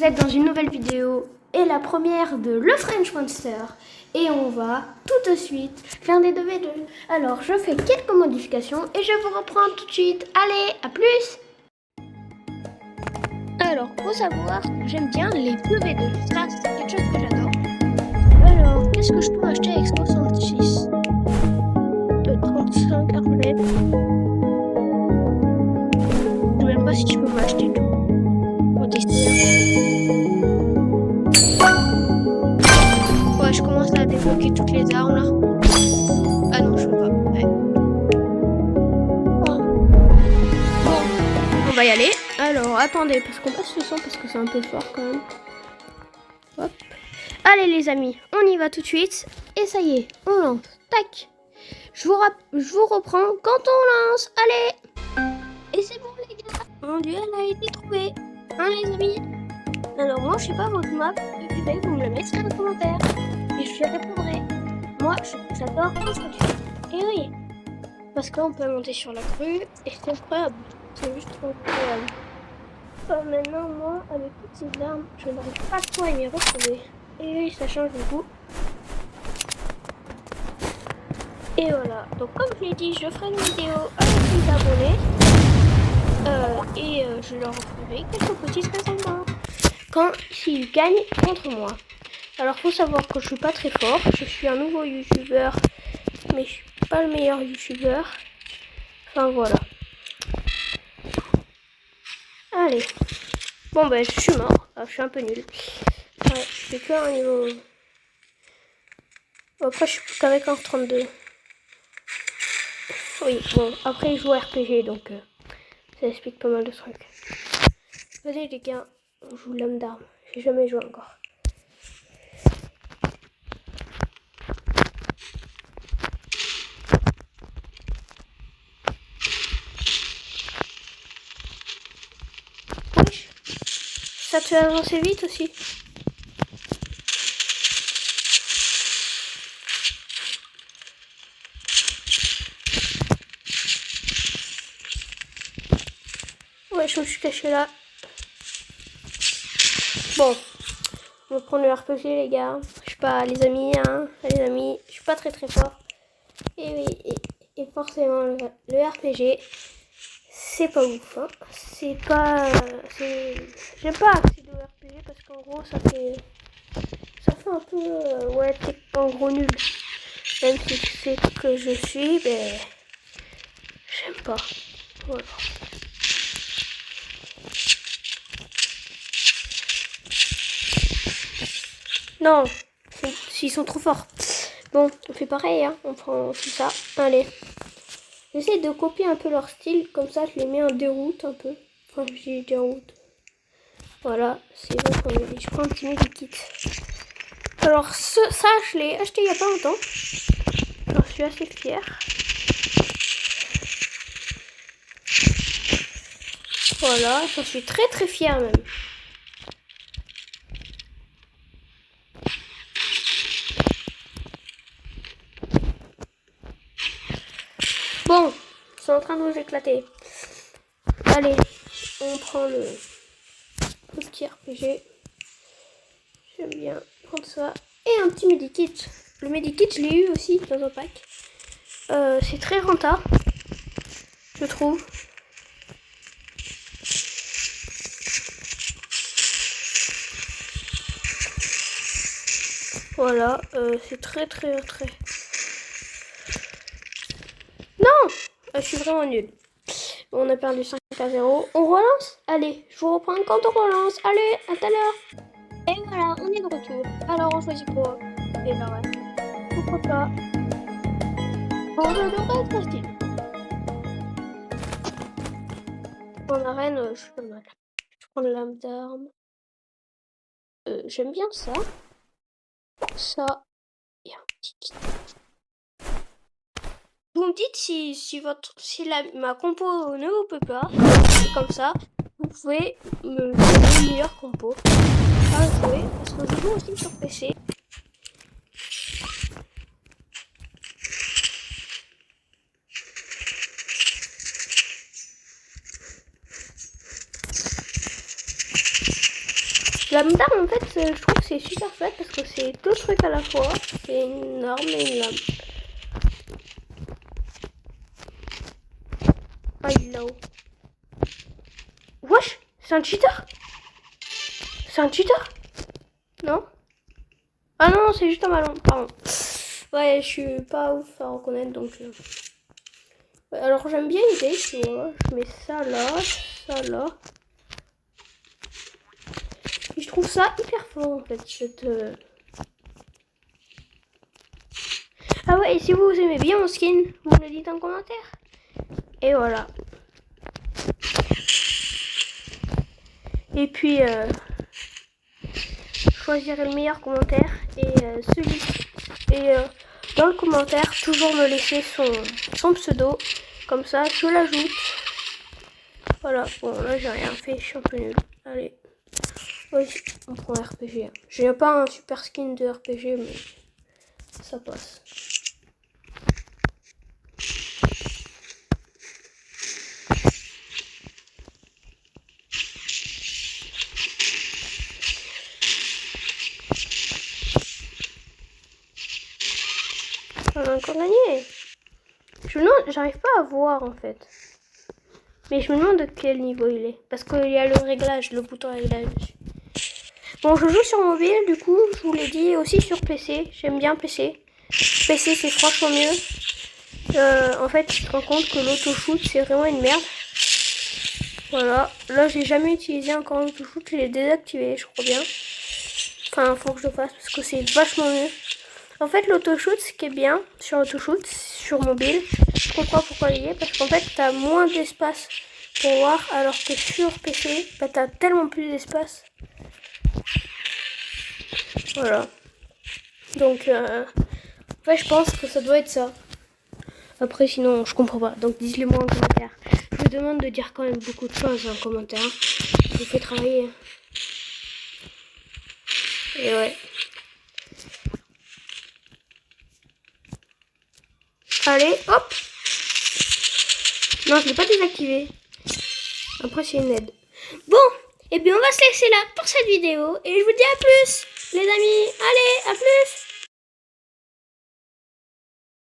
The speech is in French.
vous êtes dans une nouvelle vidéo et la première de Le French Monster. Et on va tout de suite faire des 2v2. Alors je fais quelques modifications et je vous reprends tout de suite. Allez, à plus. Alors, faut savoir que j'aime bien les 2v2. Ça, c'est quelque chose que j'adore. Alors, qu'est-ce que je peux acheter avec 66 de 35 arbalètes? Je sais même pas si je peux m'acheter tout. On va tester. Ouais, je commence à débloquer toutes les armes là. Ah non, je peux pas. Ouais. Bon, on va y aller. Alors, attendez, parce qu'on passe le son parce que c'est un peu fort quand même. Hop. Allez les amis, on y va tout de suite. Et ça y est, on lance. Tac. Je vous reprends quand on lance. Allez. Et c'est bon les gars. Mon duel a été trouvé. Hein les amis? Alors moi je sais pas votre map. Et bien vous me le mettrez en commentaire. Et je répondrai. Moi j'adore construction. Et oui. Parce qu'on peut monter sur la grue. Et c'est incroyable. C'est juste incroyable. Maintenant moi avec toutes ces armes, je n'arrive pas trop à m'y retrouver. Et oui, ça change beaucoup. Et voilà, donc comme je l'ai dit, je ferai une vidéo avec les abonnés. Je leur ferai quelques petites raisonnements quand ils gagnent contre moi. Alors faut savoir que je suis pas très fort. Je suis un nouveau youtubeur, mais je suis pas le meilleur youtubeur. Enfin voilà. Allez. Bon ben je suis mort. Alors, je suis un peu nul. Ouais, je fais que un niveau. Après je suis qu'avec un 32. Oui, bon, après je joue RPG, donc ça explique pas mal de trucs. Vas-y les gars, on joue l'âme d'arme. J'ai jamais joué encore. Wesh, ça te fait avancer vite aussi. Ouais, je me suis caché là. Bon, on va prendre le RPG les gars. Je suis pas les amis, hein. Les amis, je suis pas très fort. Et oui, et forcément le RPG, c'est pas ouf. Hein. C'est pas... J'aime pas accéder au RPG parce qu'en gros ça fait un peu... ouais, t'es en gros nul. Même si c'est que je suis, ben... j'aime pas. Voilà. Non, s'ils sont trop forts. Bon, on fait pareil, hein. On prend tout ça. Allez. J'essaie de copier un peu leur style, comme ça je les mets en déroute un peu. Enfin, je dis déroute. Voilà, c'est bon comme je dis. Je prends un petit medikit. Alors, ça, je l'ai acheté il y a pas longtemps. J'en suis assez fière. Voilà, j'en suis très fière même. Bon, c'est en train de nous éclater. Allez, on prend le petit RPG. J'aime bien prendre ça. Et un petit medikit. Le medikit, je l'ai eu aussi dans un pack. C'est très rentable, je trouve. Voilà, c'est très. Non, je suis vraiment nulle. On a perdu 5-0. On relance? Allez, je vous reprends quand on relance. Allez, à tout à l'heure. Et voilà, on est de retour. Alors, on choisit quoi? Et là, ouais. Pourquoi pas? Bon, ça devrait être facile. En arène, je suis pas mal. Je prends la lame d'arme. J'aime bien ça. Ça. Et un petit kit. Vous me dites si ma compo ne vous peut pas. Comme ça, vous pouvez me donner une meilleure compo. À jouer, parce que je joue aussi sur PC. Lambda, en fait, je trouve que c'est super chouette parce que c'est deux trucs à la fois. C'est une arme et une lame. Ah, il est là-haut. Wesh, c'est un cheater? C'est un cheater? Non? Ah non, c'est juste un ballon, pardon. Ouais, je suis pas ouf à reconnaître, donc... Ouais, alors, j'aime bien l'idée, tu vois. Je mets ça là, ça là. Et je trouve ça hyper fort, en fait, cette... Ah ouais, et si vous aimez bien mon skin, vous me le dites en commentaire. Et voilà. Et puis, choisirez le meilleur commentaire. Et dans le commentaire, toujours me laisser son pseudo. Comme ça, je l'ajoute. Voilà. Bon, là, j'ai rien fait. Je suis un peu nul. Allez. Oui, on prend RPG. J'ai pas un super skin de RPG, mais ça passe. On a encore gagné. Je me demande, j'arrive pas à voir en fait. Mais je me demande de quel niveau il est. Parce qu'il y a le réglage, le bouton réglage. Bon, je joue sur mobile, du coup, je vous l'ai dit, aussi sur PC. J'aime bien PC. PC, c'est franchement mieux. En fait, tu te rends compte que l'auto-shoot, c'est vraiment une merde. Voilà. Là, j'ai jamais utilisé encore l'auto-shoot. Je l'ai désactivé, je crois bien. Enfin, faut que je le fasse parce que c'est vachement mieux. En fait, l'autoshoot, ce qui est bien sur l'autoshoot, sur mobile, je comprends pourquoi il y est, parce qu'en fait, t'as moins d'espace pour voir, alors que sur PC, bah, t'as tellement plus d'espace. Voilà. Donc, en fait, je pense que ça doit être ça. Après, sinon, je comprends pas. Donc, dites-le moi en commentaire. Je vous demande de dire quand même beaucoup de choses en commentaire. Je vous fais travailler. Et ouais. Allez, hop. Non, je l'ai pas désactivé. Après, c'est une aide. Bon, et bien on va se laisser là pour cette vidéo. Et je vous dis à plus, les amis. Allez, à plus.